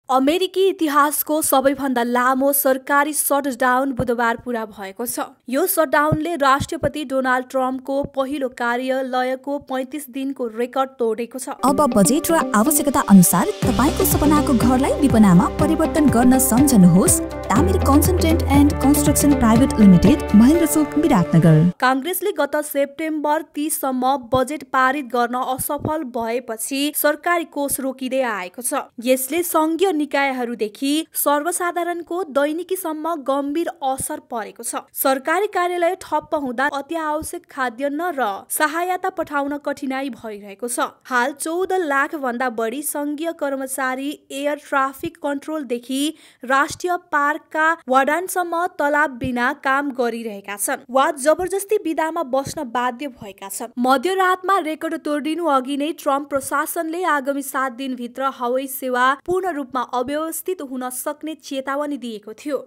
अमेरिकी इतिहासको सबैभन्दा लामो सरकारी शटडाउन बुधबार पूरा भएको छ। यो शटडाउनले राष्ट्रपति डोनाल्ड ट्रम्पको पहिलो कार्यालयको 35 दिनको रेकर्ड तोडेको छ। अब बजेट र आवश्यकता अनुसार तपाईको सपनाको घरलाई विपनामा परिवर्तन गर्न सम्झनुहोस्। Tamir consultant and construction private limited, Mahendra Chowk, Biratnagar. कांग्रेसले गत सेप्टेम्बर 30 सम्म बजेट पारित गर्न असफल भएपछि सरकारी कोष रोकिँदै आएको छ। यसले संघीय निकायहरूदेखि सर्वसाधारणको दैनिकीसम्म गम्भीर असर परेको छ। सरकारी कार्यालय ठप्प हुँदा अत्यावश्यक खाद्यान्न र सहायता पठाउन कठिनाई भइरहेको छ। हाल 14 लाख भन्दा बढी संघीय कर्मचारी एयर ट्राफिक कन्ट्रोलदेखि राष्ट्रिय पार्कका वार्डनसम्म तलब बिना काम गरिरहेका छन् वा जबरजस्ती बिदामा बस्न बाध्य भएका छन्। मध्यरातमा रेकर्ड तोडिनु अघि नै ट्रम्प प्रशासनले आगामी 7 दिनभित्र हवाई सेवा पूर्ण रूपमा अव्यवस्थित हुन सक्ने चेतावनी दिएको थियो।